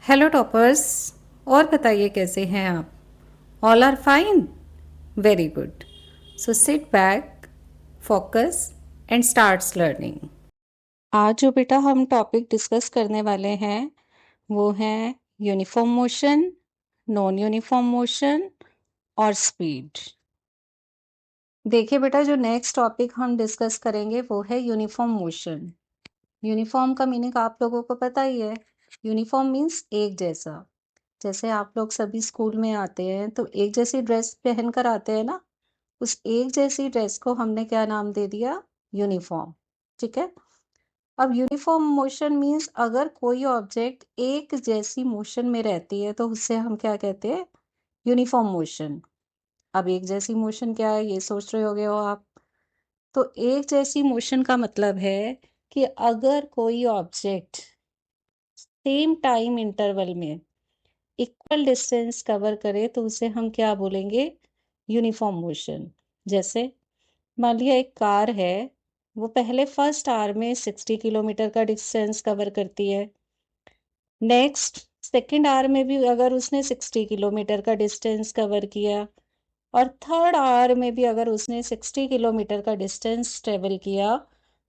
Hello toppers. और बताइए कैसे हैं आप। All are fine. Very good. So sit back, focus and starts learning. आज जो बेटा हम टॉपिक डिस्कस करने वाले हैं वो है uniform motion, non uniform motion और स्पीड। देखिए बेटा, जो नेक्स्ट टॉपिक हम डिस्कस करेंगे वो है यूनिफॉर्म मोशन। यूनिफॉर्म का मीनिंग आप लोगों को पता ही है। यूनिफॉर्म मीन्स एक जैसा। जैसे आप लोग सभी स्कूल में आते हैं तो एक जैसी ड्रेस पहन कर आते हैं ना, उस एक जैसी ड्रेस को हमने क्या नाम दे दिया? यूनिफॉर्म। ठीक है। अब यूनिफॉर्म मोशन मीन्स अगर कोई ऑब्जेक्ट एक जैसी मोशन में रहती है तो उससे हम क्या कहते हैं? Uniform motion. अब एक जैसी मोशन क्या है ये सोच रहे होगे हो आप। तो एक जैसी मोशन का मतलब है कि अगर कोई ऑब्जेक्ट सेम टाइम इंटरवल में इक्वल डिस्टेंस कवर करे तो उसे हम क्या बोलेंगे? Uniform motion. जैसे मान लिया एक कार है, वो पहले फर्स्ट आवर में 60 किलोमीटर का डिस्टेंस कवर करती है। नेक्स्ट सेकेंड आवर में भी अगर उसने 60 किलोमीटर का डिस्टेंस कवर किया और थर्ड आवर में भी अगर उसने 60 किलोमीटर का डिस्टेंस ट्रेवल किया,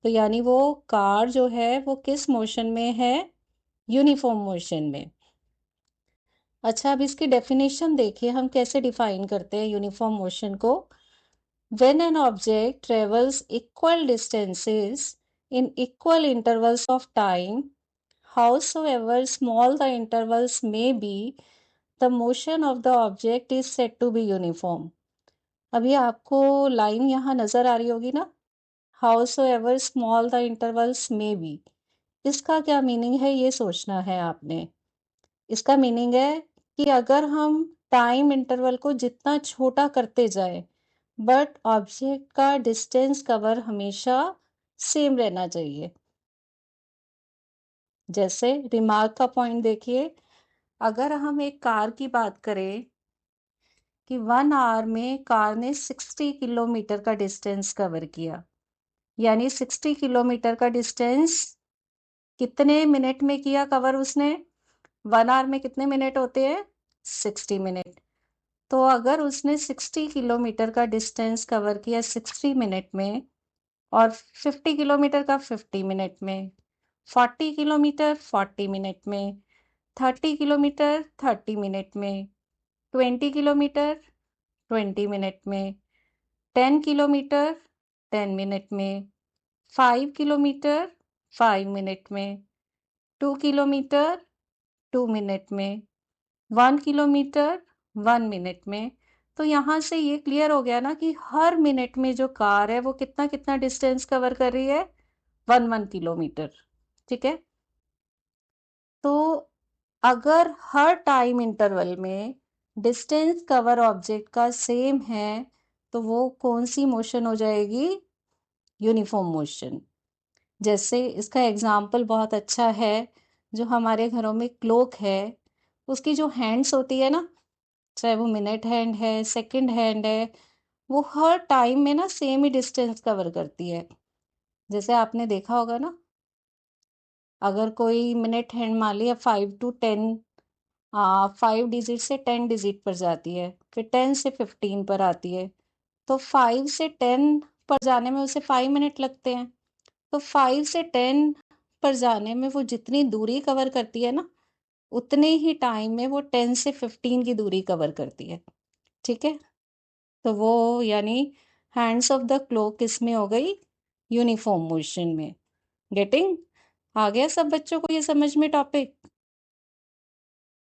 तो यानी वो कार जो है वो किस मोशन में है? यूनिफॉर्म मोशन में। अच्छा, अब इसकी डेफिनेशन देखिए, हम कैसे डिफाइन करते हैं यूनिफॉर्म मोशन को। When an object travels equal distances in equal intervals of time, howsoever small the intervals may be, the motion of the object is said to be uniform. अभी आपको line यहाँ नजर आ रही होगी ना, howsoever small the intervals may be। इसका क्या meaning है ये सोचना है आपने। इसका मीनिंग है कि अगर हम टाइम इंटरवल को जितना छोटा करते जाए बट ऑब्जेक्ट का डिस्टेंस कवर हमेशा सेम रहना चाहिए। जैसे रिमार्क का पॉइंट देखिए, अगर हम एक कार की बात करें कि 1 आवर में कार ने 60 किलोमीटर का डिस्टेंस कवर किया, यानी 60 किलोमीटर का डिस्टेंस कितने मिनट में किया कवर उसने? 1 आवर में कितने मिनट होते हैं? 60 मिनट। तो अगर उसने 60 किलोमीटर का डिस्टेंस कवर किया 60 मिनट में, और 50 किलोमीटर का 50 मिनट में, 40 किलोमीटर 40 मिनट में, 30 किलोमीटर 30 मिनट में, 20 किलोमीटर 20 मिनट में, 10 किलोमीटर 10 मिनट में, 5 किलोमीटर 5 मिनट में, 2 किलोमीटर 2 मिनट में, 1 किलोमीटर 1 मिनट में। तो यहाँ से ये क्लियर हो गया ना कि हर मिनट में जो कार है वो कितना कितना डिस्टेंस कवर कर रही है? 1 किलोमीटर। ठीक है। तो अगर हर टाइम इंटरवल में डिस्टेंस कवर ऑब्जेक्ट का सेम है तो वो कौन सी मोशन हो जाएगी? Uniform motion. जैसे इसका एग्जाम्पल बहुत अच्छा है, जो हमारे घरों में क्लॉक है, उसकी जो हैंड्स होती है ना, चाहे वो मिनट हैंड है सेकंड हैंड है, वो हर टाइम में ना सेम ही डिस्टेंस कवर करती है। जैसे आपने देखा होगा ना, अगर कोई मिनट हैंड मान लिया 5 to 10, 5 डिजिट से 10 डिजिट पर जाती है, फिर 10 से 15 पर आती है, तो 5 से 10 पर जाने में उसे 5 मिनट लगते हैं। तो 5 से 10 पर जाने में वो जितनी दूरी कवर करती है ना, उतने ही टाइम में वो 10 से 15 की दूरी कवर करती है। ठीक है। तो वो यानी हैंड्स ऑफ द क्लॉक किसमें हो गई? यूनिफॉर्म मोशन में। गेटिंग? आ गया सब बच्चों को ये समझ में टॉपिक?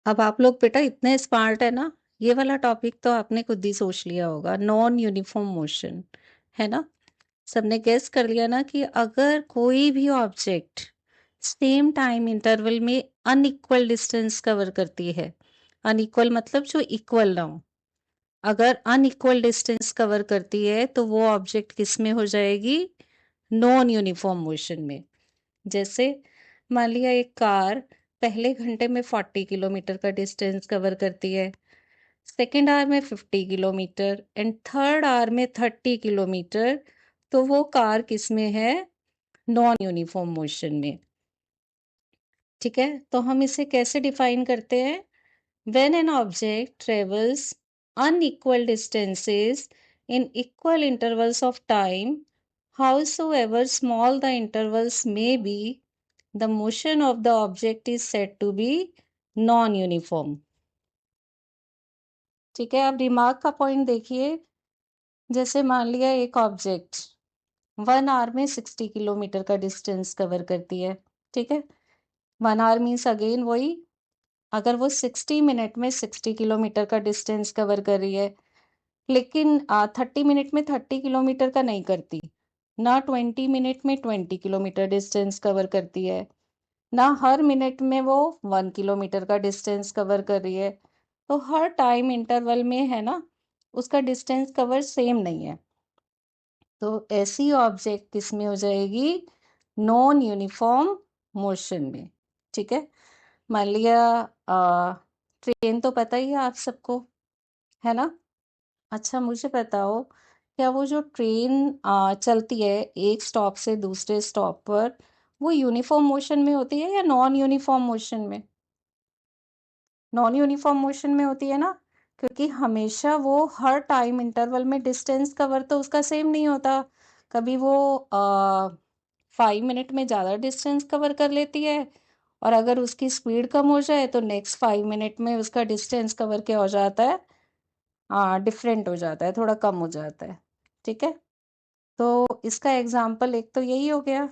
अब आप लोग बेटा इतने स्मार्ट है ना, ये वाला टॉपिक तो आपने खुद ही सोच लिया होगा, नॉन यूनिफॉर्म मोशन। है ना? सबने गेस कर लिया ना कि अगर कोई भी ऑब्जेक्ट सेम टाइम इंटरवल में अनइक्वल डिस्टेंस कवर करती है, अनइक्वल मतलब जो इक्वल ना हो, अगर अनइक्वल डिस्टेंस कवर करती है तो वो ऑब्जेक्ट किस में हो जाएगी? नॉन यूनिफॉर्म मोशन में। जैसे मान लिया एक कार पहले घंटे में 40 किलोमीटर का डिस्टेंस कवर करती है, सेकेंड आवर में 50 किलोमीटर एंड थर्ड आवर में 30 किलोमीटर, तो वो कार किस में है? नॉन यूनिफॉर्म मोशन में। ठीक है, तो हम इसे कैसे डिफाइन करते हैं? When an object travels unequal distances in equal intervals of time, howsoever small the intervals may be, the motion of the object is said to be non-uniform. ठीक है, अब रिमार्क का पॉइंट देखिए। जैसे मान लिया एक ऑब्जेक्ट 1 आवर में 60 किलोमीटर का डिस्टेंस कवर करती है। ठीक है, 1 आवर मीन्स अगेन वही, अगर वो 60 मिनट में 60 किलोमीटर का डिस्टेंस कवर कर रही है, लेकिन 30 मिनट में 30 किलोमीटर का नहीं करती, ना 20 मिनट में 20 किलोमीटर डिस्टेंस कवर करती है, ना हर मिनट में वो 1 किलोमीटर का डिस्टेंस कवर कर रही है। तो हर टाइम इंटरवल में है ना, उसका डिस्टेंस कवर सेम नहीं है। तो ऐसी ऑब्जेक्ट किस में हो जाएगी? नॉन यूनिफॉर्म मोशन में। ठीक है, मान लिया ट्रेन तो पता ही है आप सबको, है ना? अच्छा मुझे बताओ, क्या वो जो ट्रेन चलती है एक स्टॉप से दूसरे स्टॉप पर, वो यूनिफॉर्म मोशन में होती है या नॉन यूनिफॉर्म मोशन में? नॉन यूनिफॉर्म मोशन में होती है ना, क्योंकि हमेशा वो हर टाइम इंटरवल में डिस्टेंस कवर तो उसका सेम नहीं होता। कभी वो 5 मिनट में ज़्यादा डिस्टेंस कवर कर लेती है, और अगर उसकी स्पीड कम हो जाए तो नेक्स्ट 5 मिनट में उसका डिस्टेंस कवर क्या हो जाता है? डिफरेंट हो जाता है, थोड़ा कम हो जाता है। ठीक है, तो इसका एग्जाम्पल एक तो यही हो गया,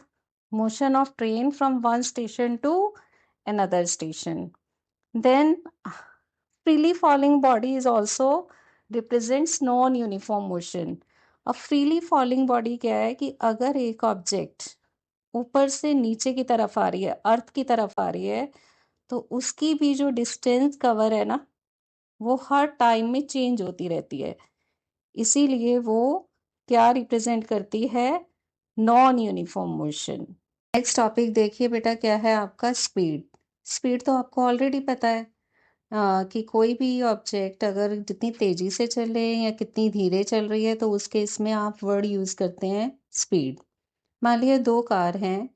motion of train from one station to another station. Then freely falling body is also represents non-uniform motion. अब freely falling body क्या है कि अगर एक ऑब्जेक्ट ऊपर से नीचे की तरफ आ रही है, अर्थ की तरफ आ रही है, तो उसकी भी जो डिस्टेंस कवर है ना, वो हर टाइम में चेंज होती रहती है। इसीलिए वो क्या रिप्रेजेंट करती है? Non uniform motion. Next topic देखिए बेटा, क्या है आपका? स्पीड। स्पीड तो आपको ऑलरेडी पता है कि कोई भी ऑब्जेक्ट अगर जितनी तेजी से चल रहे हैं या कितनी धीरे चल रही है, तो उसके इसमें आप वर्ड यूज करते हैं स्पीड। मान लिया दो कार हैं,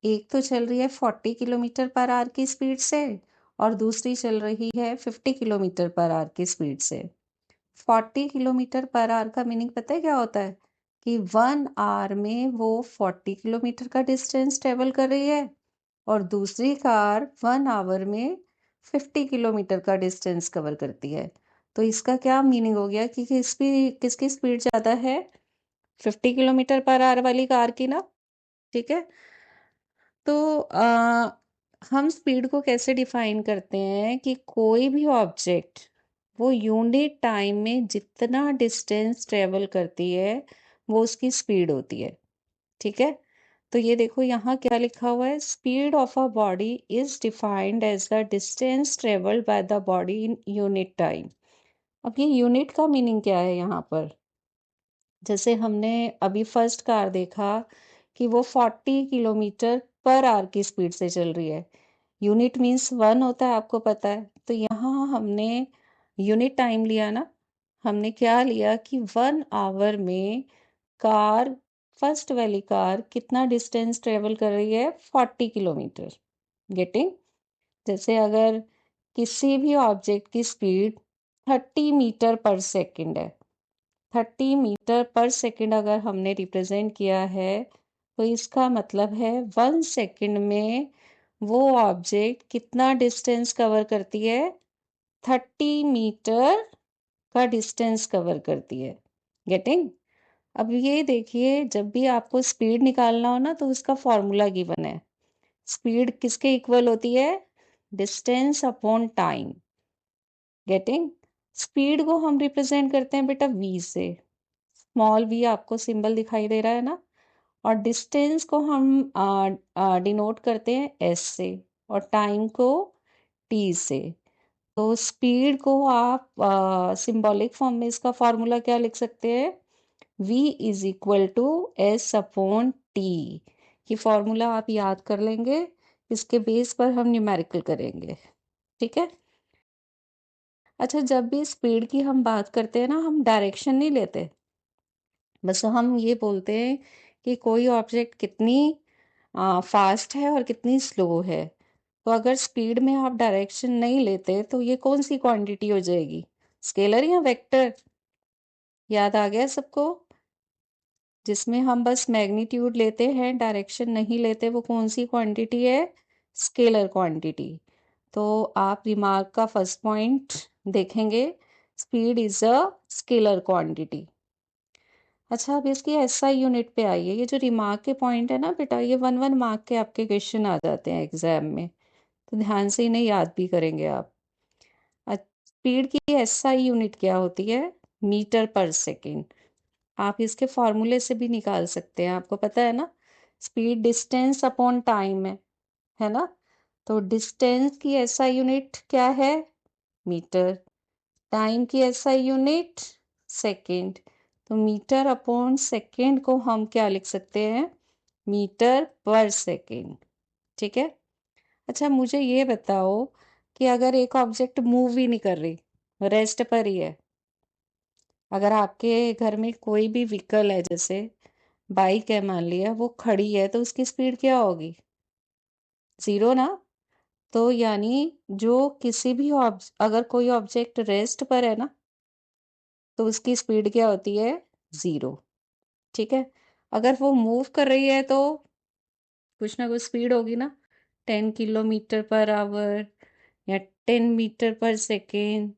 एक तो चल रही है 40 किलोमीटर पर आवर की स्पीड से, और दूसरी चल रही है 50 किलोमीटर पर आवर की स्पीड से। 40 किलोमीटर पर आवर का मीनिंग पता है क्या होता है? कि 1 आवर में वो 40 किलोमीटर का डिस्टेंस ट्रेवल कर रही है, और दूसरी कार 1 आवर में 50 किलोमीटर का डिस्टेंस कवर करती है। तो इसका क्या मीनिंग हो गया कि किसकी स्पीड ज़्यादा है? 50 किलोमीटर पर आवर वाली कार की ना। ठीक है, तो हम स्पीड को कैसे डिफाइन करते हैं कि कोई भी ऑब्जेक्ट वो यूनिट टाइम में जितना डिस्टेंस ट्रेवल करती है, वो उसकी स्पीड होती है। ठीक है, तो ये देखो यहाँ क्या लिखा हुआ है, speed of a body is defined as the distance travelled by the body in unit time. अब ये यूनिट का मीनिंग क्या है यहाँ पर? जैसे हमने अभी फर्स्ट कार देखा कि वो 40 किलोमीटर पर आवर की स्पीड से चल रही है। यूनिट मीन्स 1 होता है, आपको पता है। तो यहाँ हमने यूनिट टाइम लिया ना, हमने क्या लिया कि 1 आवर में कार, फर्स्ट वाली कार कितना डिस्टेंस ट्रेवल कर रही है? 40 किलोमीटर। गेटिंग? जैसे अगर किसी भी ऑब्जेक्ट की स्पीड 30 मीटर पर सेकंड है, 30 मीटर पर सेकंड अगर हमने रिप्रेजेंट किया है, तो इसका मतलब है 1 सेकंड में वो ऑब्जेक्ट कितना डिस्टेंस कवर करती है? 30 मीटर का डिस्टेंस कवर करती है। गेटिंग? अब ये देखिए, जब भी आपको स्पीड निकालना हो ना, तो उसका फॉर्मूला गिवन है। स्पीड किसके इक्वल होती है? Distance upon time. Getting? Speed को हम रिप्रेजेंट करते हैं बेटा v से, स्मॉल v आपको सिंबल दिखाई दे रहा है ना, और डिस्टेंस को हम डिनोट करते हैं s से, और टाइम को t से। तो स्पीड को आप सिंबॉलिक फॉर्म में इसका फॉर्मूला क्या लिख सकते हैं? v is equal to S upon T. ये फॉर्मूला आप याद कर लेंगे, इसके बेस पर हम न्यूमेरिकल करेंगे। ठीक है, अच्छा जब भी स्पीड की हम बात करते हैं ना, हम डायरेक्शन नहीं लेते, बस हम ये बोलते हैं कि कोई ऑब्जेक्ट कितनी फास्ट है और कितनी स्लो है। तो अगर स्पीड में आप डायरेक्शन नहीं लेते तो ये कौन सी क्वांटिटी हो जाएगी, स्केलर या वेक्टर? याद आ गया सबको? जिसमें हम बस मैग्नीट्यूड लेते हैं, डायरेक्शन नहीं लेते, वो कौन सी क्वांटिटी है, स्केलर क्वांटिटी। तो आप रिमार्क का फर्स्ट पॉइंट देखेंगे, speed is a scalar quantity. अच्छा, अब इसकी एसआई यूनिट पे आइए। ये जो रिमार्क के पॉइंट है ना बेटा, ये 1 1 मार्क के आपके क्वेश्चन आ जाते हैं एग्जाम में, तो ध्यान से इन्हें याद भी करेंगे आप। स्पीड की एसआई यूनिट क्या होती है, मीटर पर सेकेंड। आप इसके फॉर्मूले से भी निकाल सकते हैं, आपको पता है ना, स्पीड डिस्टेंस अपॉन टाइम है ना। तो डिस्टेंस की एसआई यूनिट क्या है, मीटर। टाइम की एसआई यूनिट सेकेंड। तो मीटर अपॉन सेकेंड को हम क्या लिख सकते हैं, मीटर पर सेकेंड। ठीक है। अच्छा, मुझे ये बताओ कि अगर एक ऑब्जेक्ट मूव ही नहीं कर रही, रेस्ट पर ही है, अगर आपके घर में कोई भी व्हीकल है, जैसे बाइक है मान लिया, वो खड़ी है, तो उसकी स्पीड क्या होगी, जीरो ना। तो यानी जो किसी भी अगर कोई ऑब्जेक्ट रेस्ट पर है ना, तो उसकी स्पीड क्या होती है, जीरो। ठीक है। अगर वो मूव कर रही है तो कुछ ना कुछ स्पीड होगी ना, 10 किलोमीटर पर आवर या 10 metre per second,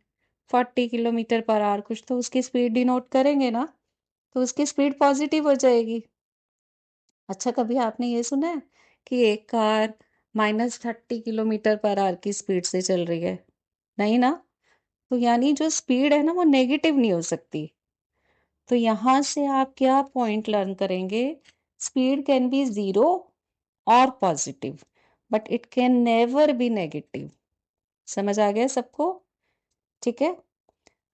40 kilometre per our, कुछ तो उसकी स्पीड डिनोट करेंगे ना, तो उसकी स्पीड पॉजिटिव हो जाएगी। अच्छा, कभी आपने ये सुना है कि एक कार -30 किलोमीटर पर आवर की स्पीड से चल रही है? नहीं ना। तो यानी जो स्पीड है ना, वो नेगेटिव नहीं हो सकती। तो यहां से आप क्या पॉइंट लर्न करेंगे, स्पीड कैन बी जीरो और positive, but it can never be negative. समझ आ गया सबको? ठीक है।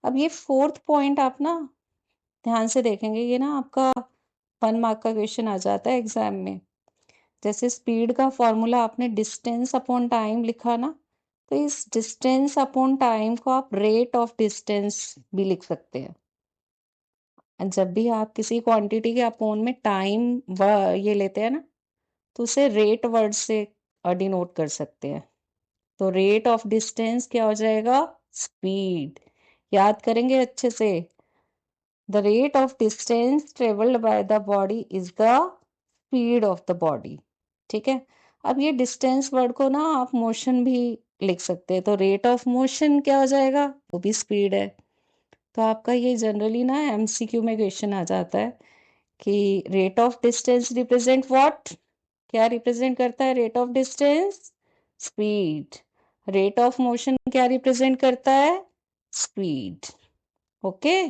अब ये फोर्थ पॉइंट आप ना ध्यान से देखेंगे, ये ना आपका 1 मार्क का क्वेश्चन आ जाता है एग्जाम में। जैसे स्पीड का फॉर्मूला आपने डिस्टेंस अपॉन टाइम लिखा ना, तो इस डिस्टेंस अपॉन टाइम को आप रेट ऑफ डिस्टेंस भी लिख सकते हैं। जब भी आप किसी क्वांटिटी के अपोन में टाइम ये लेते हैं ना, तो उसे रेट वर्ड से डिनोट कर सकते हैं। तो रेट ऑफ डिस्टेंस क्या हो जाएगा, स्पीड। याद करेंगे अच्छे से, the rate of distance travelled by the body is the speed of the body. ठीक है। अब ये डिस्टेंस वर्ड को ना आप मोशन भी लिख सकते हैं, तो रेट ऑफ मोशन क्या हो जाएगा, वो भी स्पीड है। तो आपका ये जनरली ना एमसीक्यू में क्वेश्चन आ जाता है कि rate of distance represent what, क्या रिप्रेजेंट करता है rate of distance, speed. Rate of motion क्या रिप्रेजेंट करता है, स्पीड। ओके।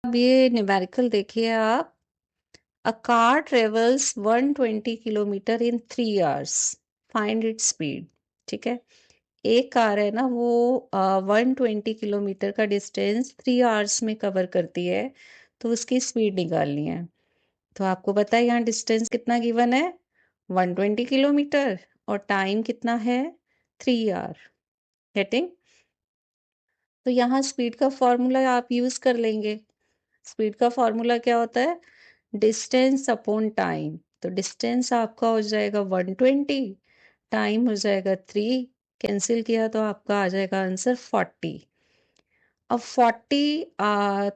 अब ये न्यूमेरिकल देखिए आप, a car travels 120 kilometre in 3 hours, find its speed. ठीक है। एक कार है ना, वो 120 किलोमीटर का डिस्टेंस 3 आवर्स में कवर करती है, तो उसकी स्पीड निकालनी है। तो आपको पता है यहाँ डिस्टेंस कितना गिवन है, 120 किलोमीटर, और टाइम कितना है, 3 आवर। गेटिंग? तो यहाँ स्पीड का फॉर्मूला आप यूज कर लेंगे। स्पीड का फॉर्मूला क्या होता है, डिस्टेंस अपॉन टाइम। तो डिस्टेंस आपका हो जाएगा 120, टाइम हो जाएगा 3, कैंसिल किया तो आपका आ जाएगा आंसर 40। अब 40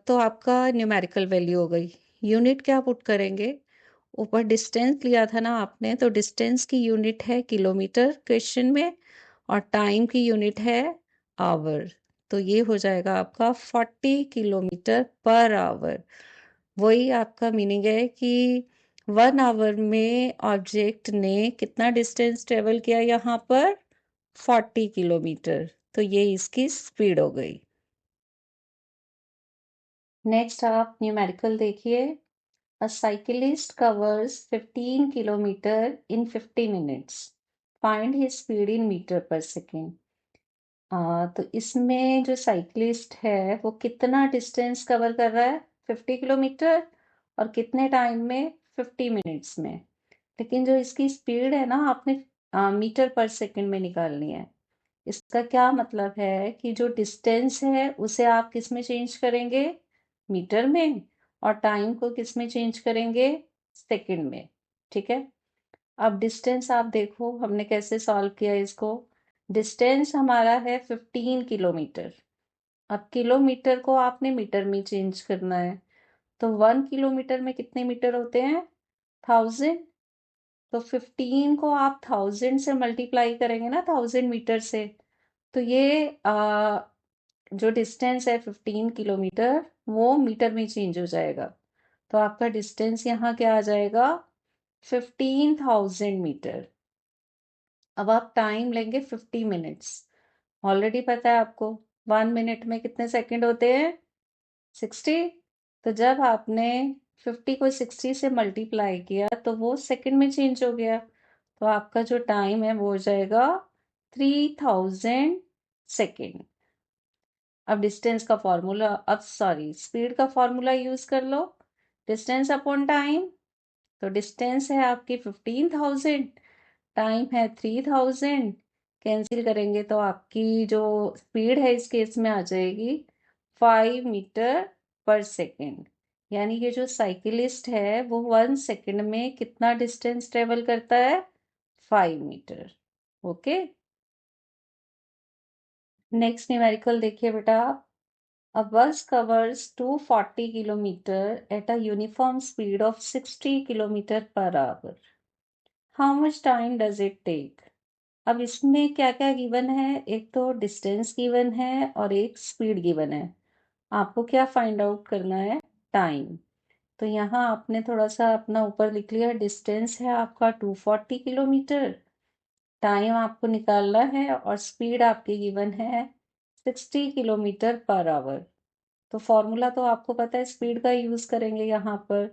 तो आपका न्यूमेरिकल वैल्यू हो गई। यूनिट क्या पुट करेंगे, ऊपर डिस्टेंस लिया था ना आपने, तो डिस्टेंस की यूनिट है किलोमीटर क्वेश्चन में, और टाइम की यूनिट है आवर। तो ये हो जाएगा आपका 40 किलोमीटर पर आवर। वही आपका मीनिंग है कि 1 आवर में ऑब्जेक्ट ने कितना डिस्टेंस ट्रेवल किया, यहाँ पर 40 किलोमीटर। तो ये इसकी स्पीड हो गई। नेक्स्ट आप न्यूमेरिकल देखिए, a cyclist covers 15 kilometre in 50 minutes, find his speed in metre per second. तो इसमें जो साइकिलिस्ट है वो कितना डिस्टेंस कवर कर रहा है, 50 किलोमीटर, और कितने टाइम में, 50 मिनट्स में। लेकिन जो इसकी स्पीड है ना, आपने मीटर पर सेकेंड में निकालनी है। इसका क्या मतलब है कि जो डिस्टेंस है उसे आप किस में चेंज करेंगे, मीटर में, और टाइम को किस में चेंज करेंगे, सेकंड में। ठीक है। अब डिस्टेंस आप देखो हमने कैसे सॉल्व किया इसको। डिस्टेंस हमारा है 15 किलोमीटर। अब किलोमीटर को आपने मीटर में चेंज करना है, तो 1 किलोमीटर में कितने मीटर होते हैं? 1000। तो 15 को आप 1000 से मल्टीप्लाई करेंगे ना, 1000 मीटर से, तो ये जो डिस्टेंस है 15 किलोमीटर वो मीटर में चेंज हो जाएगा। तो आपका डिस्टेंस यहाँ क्या आ जाएगा? 15,000 मीटर। अब आप टाइम लेंगे 50 मिनट्स। ऑलरेडी पता है आपको 1 मिनट में कितने सेकंड होते हैं? 60। तो जब आपने 50 को 60 से मल्टीप्लाई किया तो वो सेकंड में चेंज हो गया। तो आपका जो टाइम है वो हो जाएगा 3000 सेकंड। अब डिस्टेंस का फॉर्मूला, अब सॉरी स्पीड का फॉर्मूला यूज कर लो। Distance upon time. तो डिस्टेंस है आपकी 15,000, टाइम है 3000, कैंसिल करेंगे तो आपकी जो स्पीड है इस केस में आ जाएगी 5 मीटर पर सेकेंड। यानी ये जो साइकिलिस्ट है वो 1 सेकेंड में कितना डिस्टेंस ट्रेवल करता है? 5 मीटर। ओके, नेक्स्ट न्यूमेरिकल देखिए बेटा आप। A bus covers 240 kilometer at a uniform speed of 60 kilometer per hour. How much time does it take? अब इसमें क्या क्या गिवन है? एक तो डिस्टेंस गिवन है और एक स्पीड गिवन है। आपको क्या फाइंड आउट करना है? टाइम। तो यहाँ आपने थोड़ा सा अपना ऊपर लिख लिया, डिस्टेंस है आपका 240 किलोमीटर, टाइम आपको निकालना है और स्पीड आपकी गिवन है 60 किलोमीटर पर आवर। तो फॉर्मूला तो आपको पता है, स्पीड का यूज करेंगे यहाँ पर।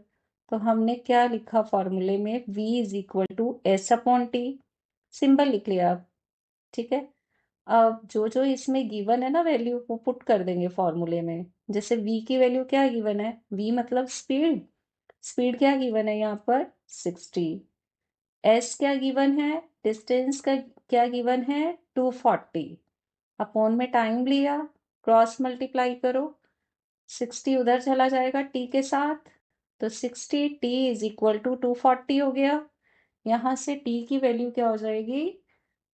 तो हमने क्या लिखा फॉर्मूले में? v is equal to S upon T. Symbol लिख लिया आप, ठीक है। अब जो जो इसमें गिवन है ना वैल्यू, वो पुट कर देंगे फॉर्मूले में। जैसे v की वैल्यू क्या गिवन है? v मतलब स्पीड। स्पीड क्या गिवन है यहाँ पर? 60। s क्या गिवन है? डिस्टेंस का क्या गिवन है? 240। अपॉन में टाइम लिया, क्रॉस मल्टीप्लाई करो, 60 उधर चला जाएगा टी के साथ, तो 60 टी इज इक्वल टू 240 हो गया। यहाँ से टी की वैल्यू क्या हो जाएगी?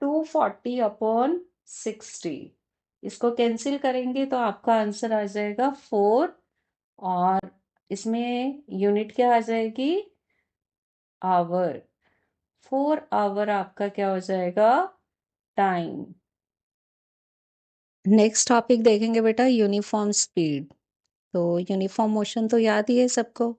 240 अपॉन 60। इसको कैंसिल करेंगे तो आपका आंसर आ जाएगा 4। और इसमें यूनिट क्या आ जाएगी? आवर। 4 आवर आपका क्या हो जाएगा? टाइम। नेक्स्ट टॉपिक देखेंगे बेटा, यूनिफॉर्म स्पीड। तो यूनिफॉर्म मोशन तो याद ही है सबको।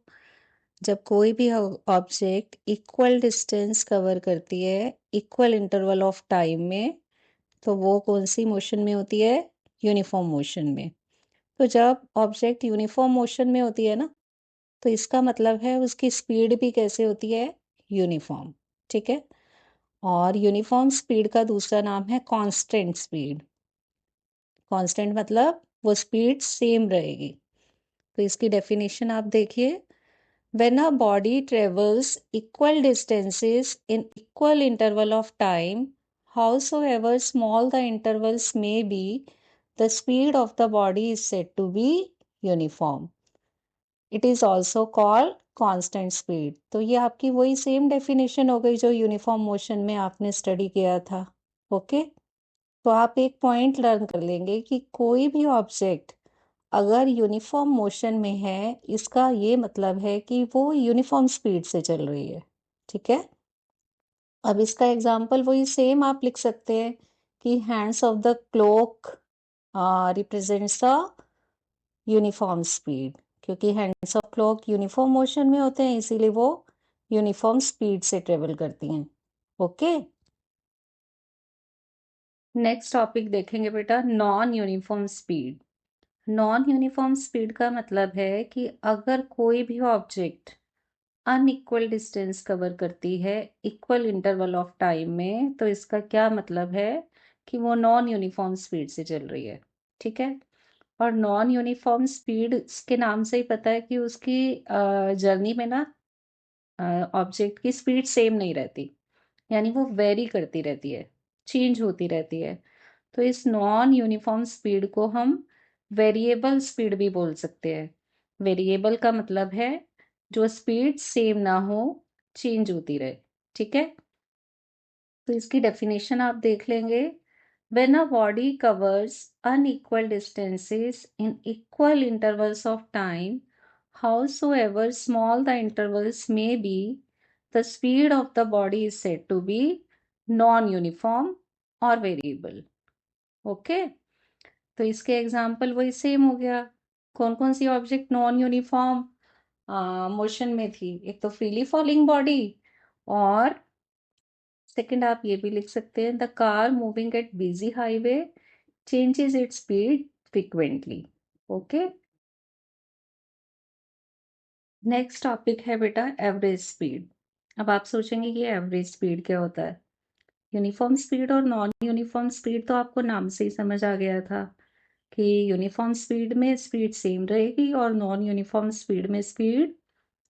जब कोई भी ऑब्जेक्ट इक्वल डिस्टेंस कवर करती है इक्वल इंटरवल ऑफ टाइम में, तो वो कौन सी मोशन में होती है? यूनिफॉर्म मोशन में। तो जब ऑब्जेक्ट यूनिफॉर्म मोशन में होती है ना, तो इसका मतलब है उसकी स्पीड भी कैसे होती है? यूनिफॉर्म। ठीक है। और यूनिफॉर्म स्पीड का दूसरा नाम है कांस्टेंट स्पीड। कांस्टेंट मतलब वो स्पीड सेम रहेगी। तो इसकी डेफिनेशन आप देखिए। When a body travels equal distances in equal interval of time, howsoever small the intervals may be, the speed of the body is said to be uniform. It is also called constant speed. तो ये आपकी वही same definition हो गई जो uniform motion में आपने study किया था। ओके, तो आप एक पॉइंट लर्न कर लेंगे कि कोई भी ऑब्जेक्ट अगर यूनिफॉर्म मोशन में है, इसका ये मतलब है कि वो यूनिफॉर्म स्पीड से चल रही है। ठीक है। अब इसका एग्जाम्पल वही सेम आप लिख सकते हैं कि hands of the clock represents the uniform speed, क्योंकि hands of clock uniform motion में होते हैं, इसीलिए वो यूनिफॉर्म स्पीड से ट्रेवल करती हैं। ओके, नेक्स्ट टॉपिक देखेंगे बेटा, non uniform speed. Non uniform speed का मतलब है कि अगर कोई भी ऑब्जेक्ट अनइक्वल डिस्टेंस कवर करती है इक्वल इंटरवल ऑफ टाइम में, तो इसका क्या मतलब है? कि वो नॉन यूनिफॉर्म स्पीड से चल रही है। ठीक है। और नॉन यूनिफॉर्म स्पीड के नाम से ही पता है कि उसकी जर्नी में ना ऑब्जेक्ट की स्पीड सेम नहीं रहती, यानी वो वेरी करती रहती है, चेंज होती रहती है। तो इस नॉन यूनिफॉर्म स्पीड को हम वेरिएबल स्पीड भी बोल सकते हैं। वेरिएबल का मतलब है जो स्पीड सेम ना हो, चेंज होती रहे। ठीक है, तो इसकी डेफिनेशन आप देख लेंगे। When a body covers unequal distances in equal intervals of time, howsoever small the intervals may be, the speed of the body is said to be non-uniform or variable. Okay, तो इसके example वही same हो गया। कौन कौन सी object non uniform motion में थी? एक तो फ्रीली फॉलिंग बॉडी, और सेकंड आप ये भी लिख सकते हैं, the car moving at busy highway changes its speed frequently. Okay, next topic है बेटा एवरेज स्पीड। अब आप सोचेंगे कि एवरेज स्पीड क्या होता है? यूनिफॉर्म स्पीड और नॉन यूनिफॉर्म स्पीड तो आपको नाम से ही समझ आ गया था कि यूनिफॉर्म स्पीड में स्पीड सेम रहेगी और नॉन यूनिफॉर्म स्पीड में स्पीड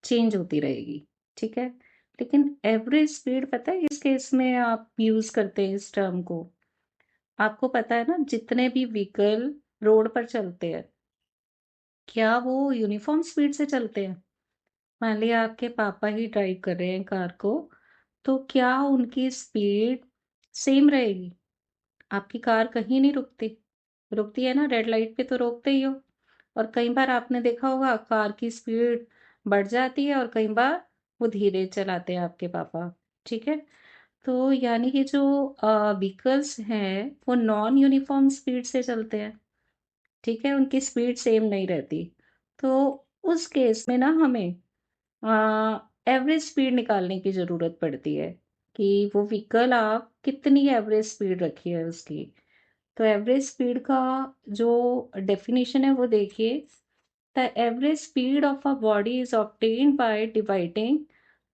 चेंज होती रहेगी। ठीक है, लेकिन एवरेज स्पीड पता है किस केस में आप यूज करते हैं इस टर्म को? आपको पता है ना, जितने भी व्हीकल रोड पर चलते हैं क्या वो यूनिफॉर्म स्पीड से चलते हैं? मान लिया आपके पापा ही ड्राइव कर रहे हैं कार को, तो क्या उनकी स्पीड सेम रहेगी? आपकी कार कहीं नहीं रुकती, रुकती है ना, रेड लाइट पे तो रोकते ही हो। और कई बार आपने देखा होगा कार की स्पीड बढ़ जाती है और कई बार वो धीरे चलाते हैं आपके पापा। ठीक है, तो यानी कि जो व्हीकल्स हैं वो नॉन यूनिफॉर्म स्पीड से चलते हैं। ठीक है, उनकी स्पीड सेम नहीं रहती। तो उस केस में ना हमें एवरेज स्पीड निकालने की ज़रूरत पड़ती है कि वो व्हीकल आप कितनी एवरेज स्पीड रखी है उसकी। तो एवरेज स्पीड का जो डेफिनेशन है वो देखिए, the average speed of a body is obtained by dividing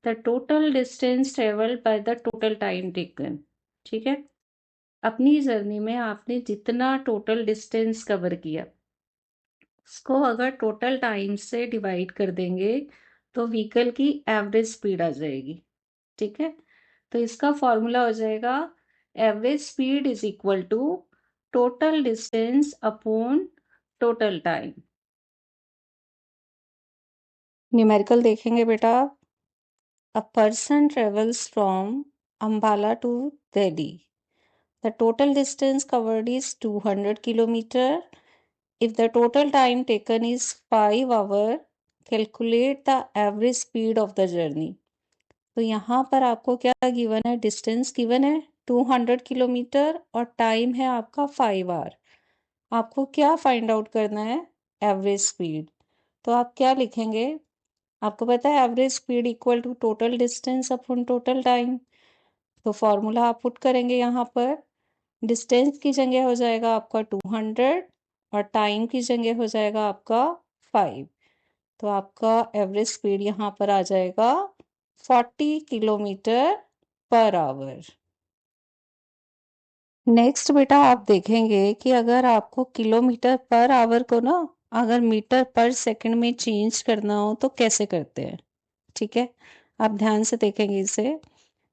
the total distance travelled by the total time taken. ठीक है, अपनी जर्नी में आपने जितना टोटल डिस्टेंस कवर किया उसको अगर टोटल टाइम से डिवाइड कर देंगे तो व्हीकल की एवरेज स्पीड आ जाएगी। ठीक है, तो इसका फॉर्मूला हो जाएगा average speed is equal to total distance upon total time. Numerical देखेंगे बेटा। A person travels from Ambala to Delhi, the total distance covered is 200 kilometer. If the total time taken is 5 hour, calculate the average speed of the journey. तो यहाँ पर आपको क्या given है? Distance given है 200 kilometre और टाइम है आपका 5 आवर। आपको क्या फाइंड आउट करना है? Average speed. तो आप क्या लिखेंगे? आपको पता है average speed equal to total distance upon total time. तो फॉर्मूला आप पुट करेंगे यहाँ पर। डिस्टेंस की जगह हो जाएगा आपका 200 और टाइम की जगह हो जाएगा आपका 5। तो आपका एवरेज स्पीड यहाँ पर आ जाएगा 40 किलोमीटर पर आवर। नेक्स्ट बेटा आप देखेंगे कि अगर आपको किलोमीटर पर आवर को ना अगर मीटर पर सेकंड में चेंज करना हो तो कैसे करते हैं? ठीक है, आप ध्यान से देखेंगे इसे।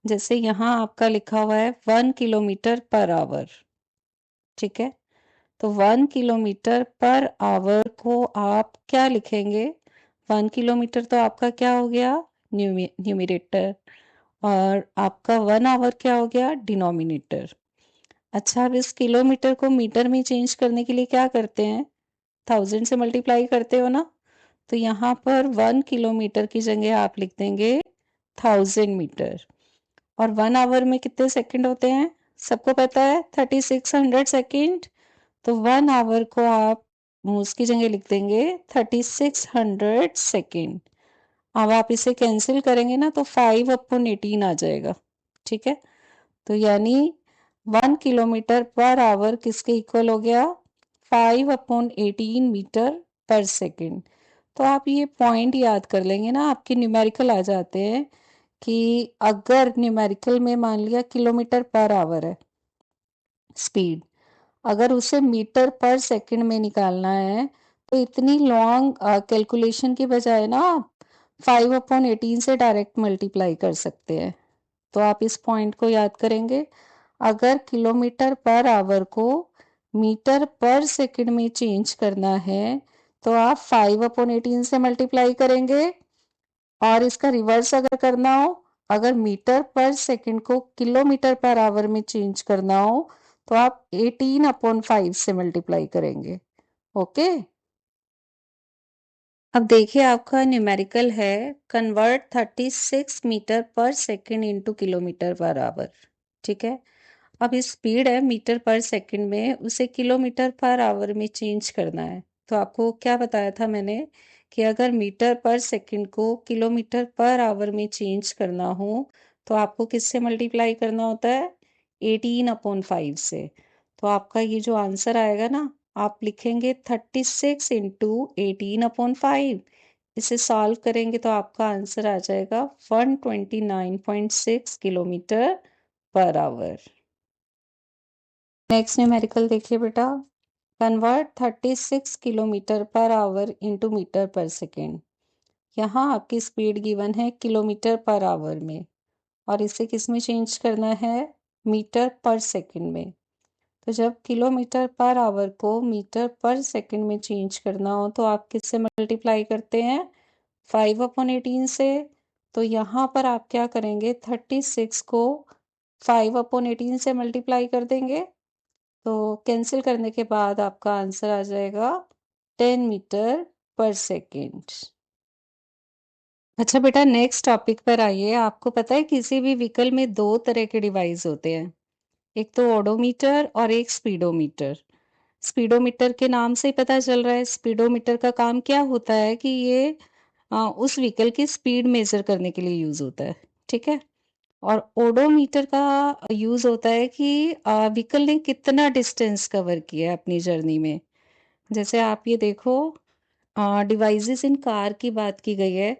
जैसे यहाँ आपका लिखा हुआ है 1 किलोमीटर पर आवर। ठीक है, तो 1 किलोमीटर पर आवर को आप क्या लिखेंगे? 1 किलोमीटर तो आपका क्या हो गया? न्यूमिरेटर, और आपका 1 आवर क्या हो गया? डिनोमिनेटर। अच्छा, अब इस किलोमीटर को मीटर में चेंज करने के लिए क्या करते हैं? 1000 से मल्टीप्लाई करते हो ना। तो यहाँ पर 1 किलोमीटर की जगह आप लिख देंगे 1000 मीटर। और 1 आवर में कितने सेकंड होते हैं? सबको पता है 3600 सेकंड। तो 1 आवर को आप उसकी जगह लिख देंगे 3600 सेकेंड। अब आप इसे कैंसिल करेंगे ना तो 5/18 आ जाएगा। ठीक है, तो यानी 1 किलोमीटर पर आवर किसके इक्वल हो गया? 5/18 मीटर पर सेकेंड। तो आप ये पॉइंट याद कर लेंगे ना, आपके न्यूमेरिकल आ जाते हैं कि अगर न्यूमेरिकल में मान लिया किलोमीटर पर आवर है स्पीड, अगर उसे मीटर पर सेकंड में निकालना है तो इतनी लॉन्ग कैलकुलेशन की बजाय ना आप 5/18 से डायरेक्ट मल्टीप्लाई कर सकते हैं। तो आप इस पॉइंट को याद करेंगे। अगर किलोमीटर पर आवर को मीटर पर सेकंड में चेंज करना है तो आप 5/18 से मल्टीप्लाई करेंगे। और इसका रिवर्स अगर करना हो, अगर मीटर पर सेकंड को किलोमीटर पर आवर में चेंज करना हो तो आप 18/5 से मल्टीप्लाई करेंगे। ओके, अब देखिए आपका न्यूमेरिकल है कन्वर्ट 36 मीटर पर second into kilometre per our. ठीक है, अब स्पीड है मीटर पर सेकंड में, उसे किलोमीटर पर आवर में चेंज करना है। तो आपको क्या बताया था मैंने कि अगर मीटर पर सेकंड को किलोमीटर पर आवर में चेंज करना हो तो आपको किससे मल्टीप्लाई करना होता है? 18/5 से। तो आपका ये जो आंसर आएगा ना, आप लिखेंगे 36 इंटू 18/5। इसे सॉल्व करेंगे तो आपका आंसर आ जाएगा 129.6 kilometre per our. Next numerical देखिए बेटा, convert 36 kilometre per hour into metre per second. यहाँ आपकी स्पीड गिवन है किलोमीटर पर आवर में और इसे किस में चेंज करना है? मीटर पर सेकेंड में। तो जब किलोमीटर पर आवर को मीटर पर सेकेंड में चेंज करना हो तो आप किससे मल्टीप्लाई करते हैं? 5/18 से। तो यहाँ पर आप क्या करेंगे? 36 को 5/18 से मल्टीप्लाई कर देंगे। तो कैंसिल करने के बाद आपका आंसर आ जाएगा 10 मीटर पर सेकेंड। अच्छा बेटा, नेक्स्ट टॉपिक पर आइए। आपको पता है किसी भी व्हीकल में दो तरह के डिवाइस होते हैं, एक तो ओडोमीटर और एक स्पीडोमीटर। स्पीडोमीटर के नाम से ही पता चल रहा है, स्पीडोमीटर का काम क्या होता है कि ये उस व्हीकल की स्पीड मेजर करने के लिए यूज होता है। ठीक है, और ओडोमीटर का यूज होता है कि व्हीकल ने कितना डिस्टेंस कवर किया है अपनी जर्नी में। जैसे आप ये देखो, डिवाइसेस इन कार की बात की गई है,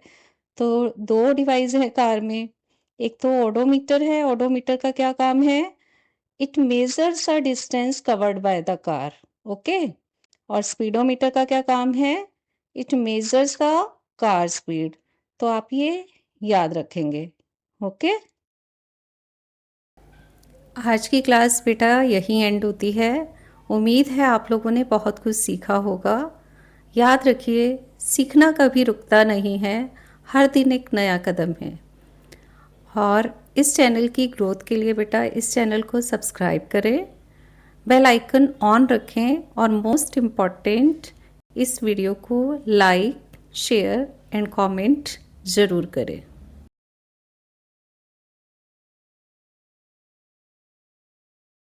तो दो डिवाइस है कार में। एक तो ओडोमीटर है, ओडोमीटर का क्या काम है? It measures a distance covered by the car. Okay, और स्पीडोमीटर का क्या काम है? It measures the car speed. तो आप ये याद रखेंगे। ओके, आज की क्लास बेटा यहीं एंड होती है। उम्मीद है आप लोगों ने बहुत कुछ सीखा होगा। याद रखिए, सीखना कभी रुकता नहीं है, हर दिन एक नया कदम है। और इस चैनल की ग्रोथ के लिए बेटा इस चैनल को सब्सक्राइब करें, बेल आइकन ऑन रखें और मोस्ट इम्पॉर्टेंट, इस वीडियो को लाइक, शेयर एंड कमेंट ज़रूर करें।